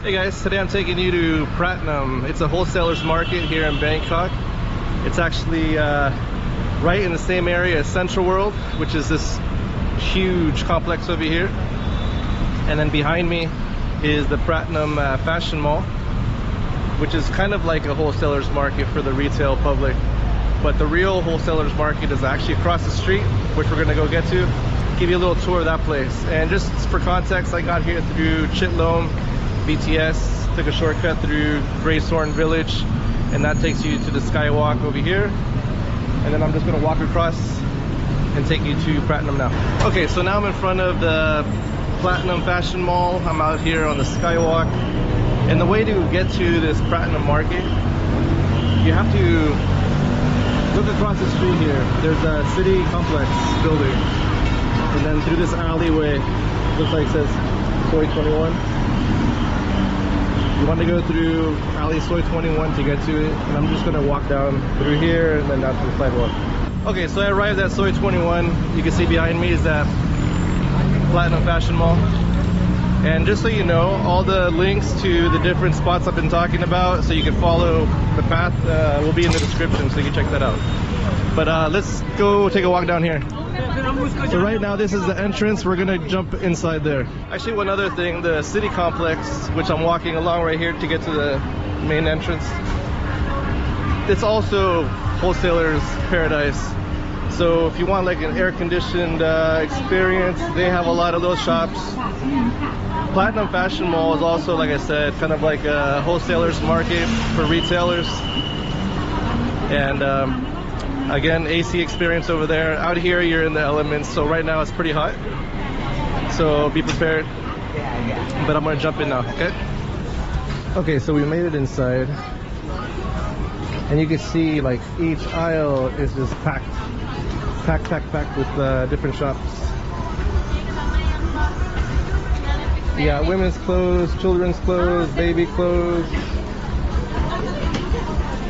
Hey guys, today I'm taking you to Pratunam. It's a wholesalers market here in Bangkok. It's actually right in the same area as Central World, which is this huge complex over here. And then behind me is the Pratunam Fashion Mall, which is kind of like a wholesalers market for the retail public. But the real wholesalers market is actually across the street, which we're gonna go get to. Give you a little tour of that place. And just for context, I got here through Chit BTS, took a shortcut through Graysorn village, and that takes you to the skywalk over here. And then I'm just gonna walk across and take you to Pratunam now. Okay, so now I'm in front of the Pratunam Fashion Mall. I'm out here on the skywalk. And the way to get to this Pratunam market, you have to look across the street here. There's a city complex building. And then through this alleyway, looks like it says Soy 21. You want to go through alley Soy 21 to get to it, and I'm just gonna walk down through here and then down to the sidewalk. Okay, so I arrived at Soy 21. You can see behind me is that Pratunam Fashion Mall. And just so you know, all the links to the different spots I've been talking about, so you can follow the path, will be in the description, so you can check that out. But let's go take a walk down here. So right now this is the entrance. We're gonna jump inside there. Actually, one other thing, the city complex, which I'm walking along right here to get to the main entrance, it's also wholesalers paradise. So if you want like an air-conditioned experience, they have a lot of those shops. Pratunam Fashion Mall is also, like I said, kind of like a wholesalers market for retailers. And again, AC experience over there. Out here, you're in the elements, so right now it's pretty hot. So be prepared. But I'm gonna jump in now, okay? Okay, so we made it inside. And you can see like each aisle is just packed with different shops. You got women's clothes, children's clothes, baby clothes.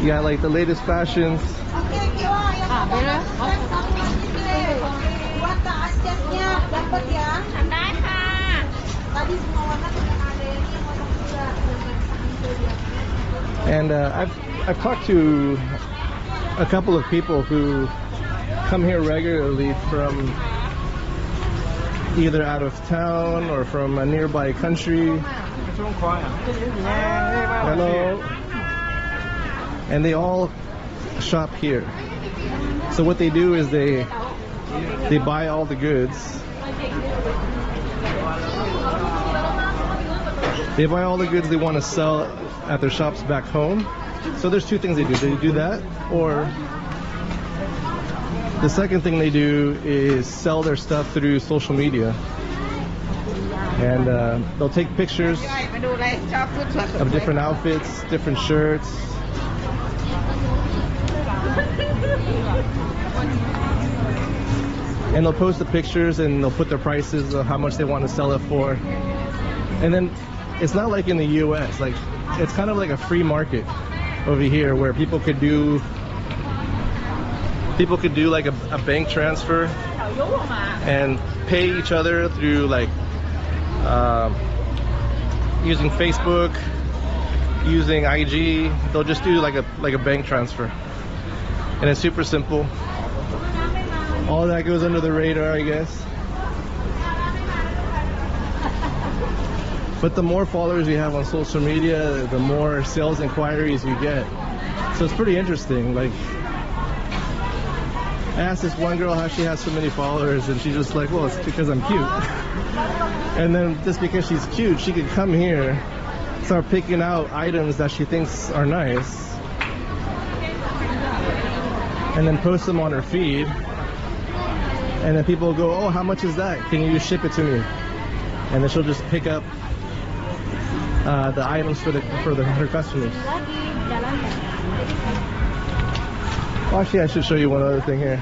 You got like the latest fashions. And I've talked to a couple of people who come here regularly from either out of town or from a nearby country. Hello. And they all shop here. So what they do is they buy all the goods. They buy all the goods they want to sell at their shops back home. So there's two things they do. They do that, or the second thing they do is sell their stuff through social media. And they'll take pictures of different outfits, different shirts. And they'll post the pictures and they'll put their prices of how much they want to sell it for. And then it's not like in the US, like it's kind of like a free market over here where people could do like a bank transfer and pay each other through like using Facebook, using IG. They'll just do like a bank transfer. And it's super simple. All that goes under the radar, I guess. But the more followers you have on social media, the more sales inquiries you get. So it's pretty interesting. Like, I asked this one girl how she has so many followers, and she's just like, well, it's because I'm cute. And then just because she's cute, she could come here, start picking out items that she thinks are nice, and then post them on her feed. And then people will go, oh, how much is that? Can you ship it to me? And then she'll just pick up the items for her customers. Well, actually, I should show you one other thing here.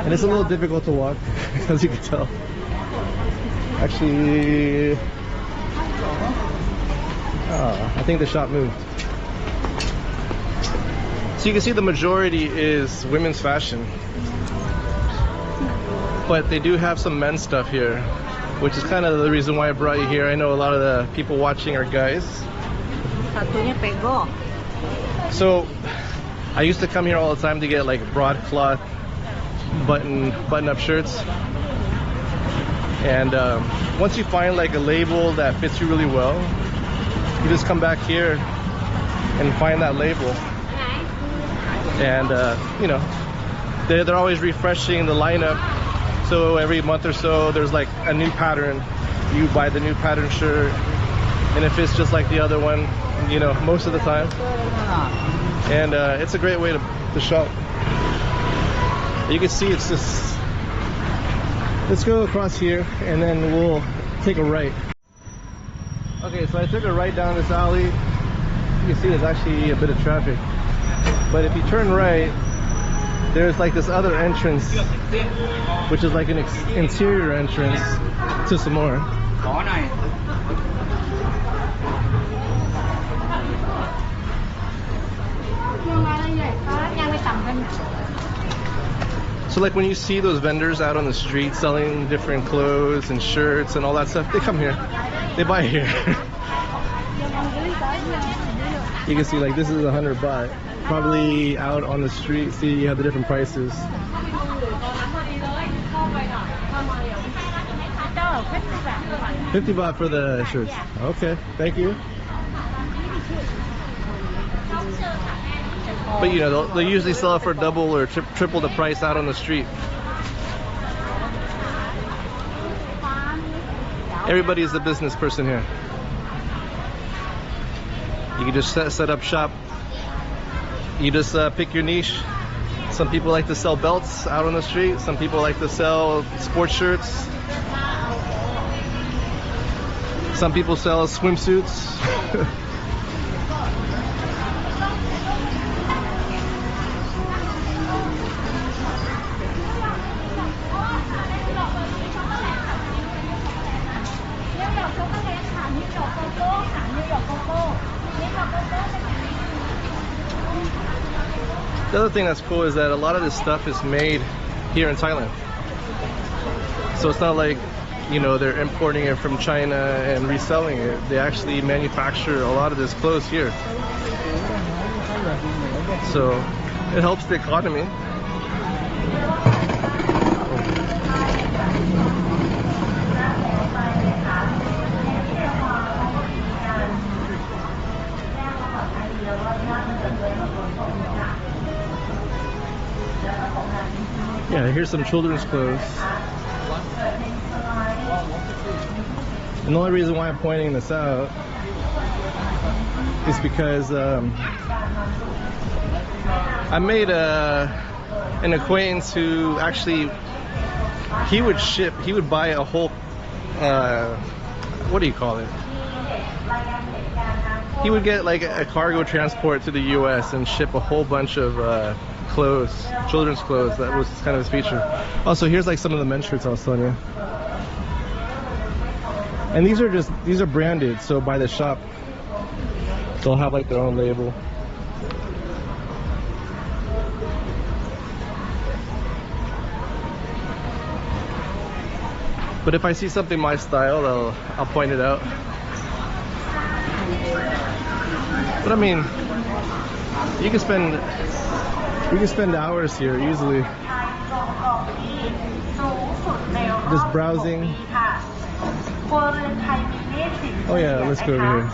And it's a little difficult to walk, as you can tell. Actually, I think the shop moved. So you can see the majority is women's fashion. But they do have some men's stuff here. which is kind of the reason why I brought you here. I know a lot of the people watching are guys. So I used to come here all the time to get like broadcloth button-up shirts. And once you find like a label that fits you really well, you just come back here and find that label. And you know, they're always refreshing the lineup. So every month or so, there's like a new pattern. You buy the new pattern shirt, and it fits just like the other one, you know, most of the time. And it's a great way to shop. You can see it's just. Let's go across here, and then we'll take a right. Okay, so I took a right down this alley. You can see there's actually a bit of traffic. But if you turn right, there's like this other entrance, which is like an interior entrance to some more. So like when you see those vendors out on the street selling different clothes and shirts and all that stuff, they come here, they buy here. You can see like this is 100 baht. Probably out on the street, see you have the different prices. 50 baht for the shirts. Okay, thank you. But you know, they'll usually sell it for double or triple the price out on the street. Everybody's a business person here. You can just set up shop. You just pick your niche. Some people like to sell belts out on the street. Some people like to sell sports shirts. Some people sell swimsuits. The other thing that's cool is that a lot of this stuff is made here in Thailand. So it's not like, you know, they're importing it from China and reselling it. They actually manufacture a lot of this clothes here. So it helps the economy. Yeah, here's some children's clothes. And the only reason why I'm pointing this out is because I made an acquaintance who actually, he would buy a whole, what do you call it? He would get like a cargo transport to the US and ship a whole bunch of clothes, children's clothes. That was kind of his feature. Also, here's like some of the men's shirts I was telling you. And these are branded, so by the shop they'll have like their own label. But if I see something my style, I'll point it out. But I mean, you can spend hours here easily, just browsing. Oh yeah, let's go over here.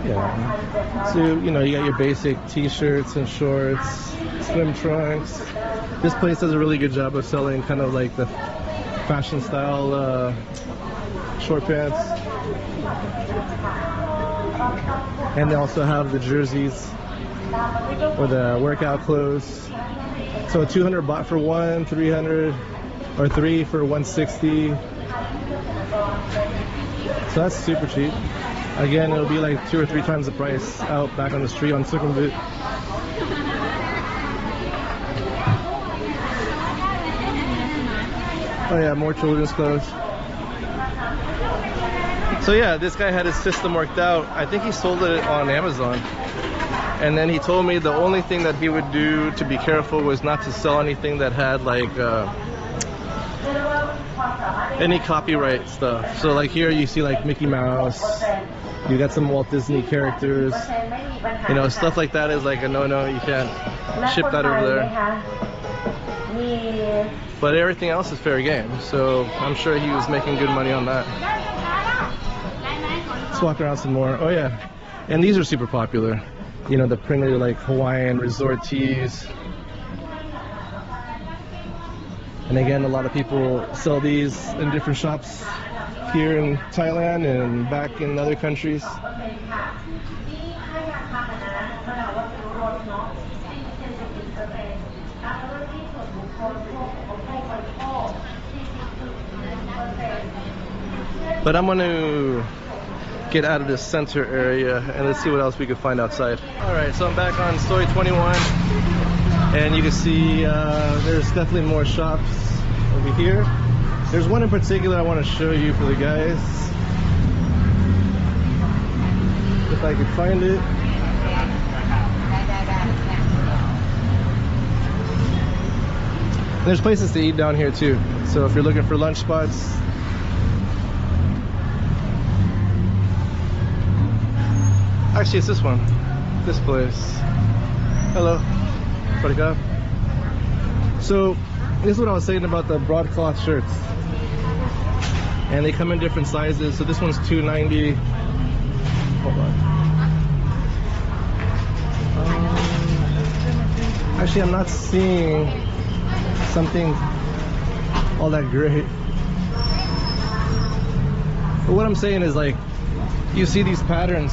Yeah. So you know, you got your basic t-shirts and shorts, swim trunks. This place does a really good job of selling kind of like the fashion style short pants. And they also have the jerseys or the workout clothes. So 200 baht for one, 300 or 3 for 160. So that's super cheap. Again, it'll be like 2 or 3 times the price out back on the street on Sukhumvit. Oh yeah, more children's clothes. So yeah, this guy had his system worked out. I think he sold it on Amazon. And then he told me the only thing that he would do to be careful was not to sell anything that had like any copyright stuff. So like here you see like Mickey Mouse, you got some Walt Disney characters, you know, stuff like that is like a no-no. You can't ship that over there. But everything else is fair game, so I'm sure he was making good money on that. Let's walk around some more. Oh yeah, and these are super popular. You know, the printed like Hawaiian resort tees. And again, a lot of people sell these in different shops here in Thailand and back in other countries. But I'm going to get out of this center area and let's see what else we can find outside. Alright, so I'm back on Soi 21 and you can see there's definitely more shops over here. There's one in particular I want to show you for the guys. If I can find it. There's places to eat down here too. So if you're looking for lunch spots, actually it's this one, this place. Hello. So this is what I was saying about the broadcloth shirts, and they come in different sizes. So this one's $2.90. Hold on. Actually, I'm not seeing something all that great. But what I'm saying is, like, you see these patterns,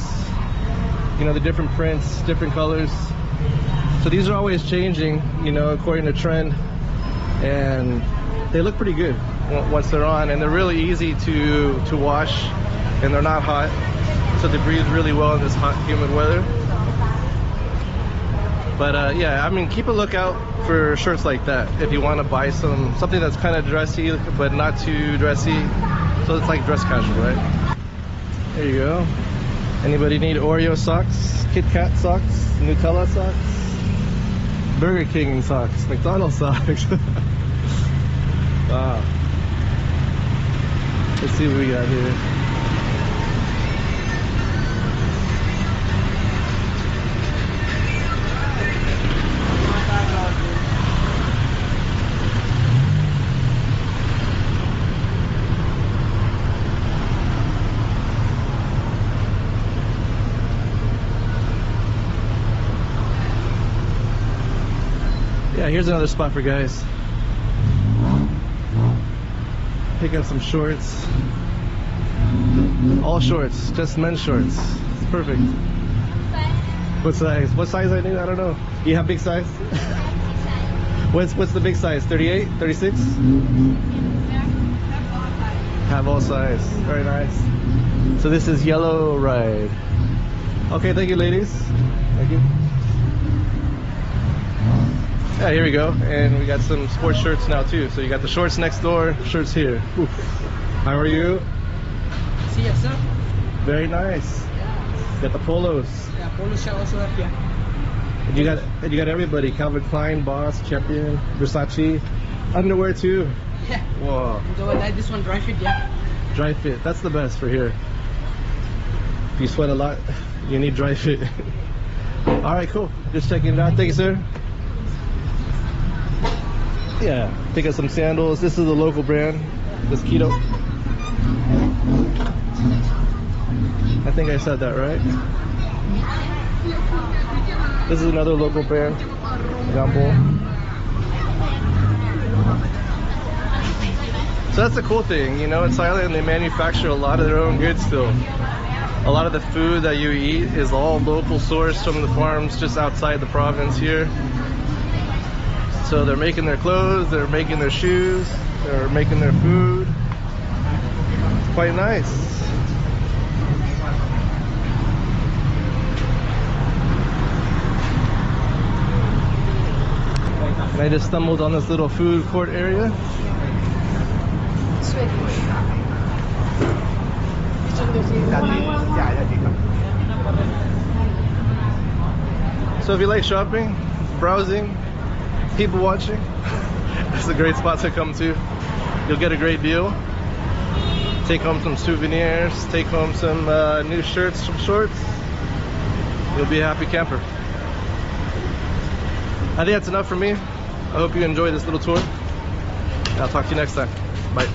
you know, the different prints, different colors. So these are always changing, you know, according to trend, and they look pretty good once they're on, and they're really easy to wash, and they're not hot, so they breathe really well in this hot, humid weather. But yeah, I mean, keep a lookout for shirts like that if you want to buy something that's kind of dressy but not too dressy, so it's like dress casual, right? There you go. Anybody need Oreo socks, Kit Kat socks, Nutella socks, Burger King socks, McDonald's socks? Wow. Let's see what we got here. Yeah, here's another spot for guys. Pick up some shorts. All shorts, just men's shorts. It's perfect. What size? What size I need? I don't know. You have big size? What's the big size? 38? 36? Have all size. Very nice. So this is Yellow Ride. Okay, thank you, ladies. Thank you. Yeah, here we go, and we got some sports shirts now too. So you got the shorts next door, shirts here. Oof. How are you? See you, sir. Very nice. Got the polos. Yeah, polo shirt also up here. And you got everybody. Calvin Klein, Boss, Champion, Versace, underwear too. Yeah. Whoa. So I like this one, dry fit, yeah. Dry fit. That's the best for here. If you sweat a lot, you need dry fit. All right, cool. Just checking it out. Thank you, sir. Yeah, pick up some sandals. This is a local brand, Mosquito. I think I said that right. This is another local brand, Gumbo. So that's the cool thing, you know, in Thailand they manufacture a lot of their own goods still. A lot of the food that you eat is all local sourced from the farms just outside the province here. So they're making their clothes, they're making their shoes, they're making their food. It's quite nice. And I just stumbled on this little food court area. So if you like shopping, browsing, people watching, it's a great spot to come to. You'll get a great deal. Take home some souvenirs, take home some new shirts, some shorts. You'll be a happy camper. I think that's enough for me. I hope you enjoyed this little tour. I'll talk to you next time. Bye.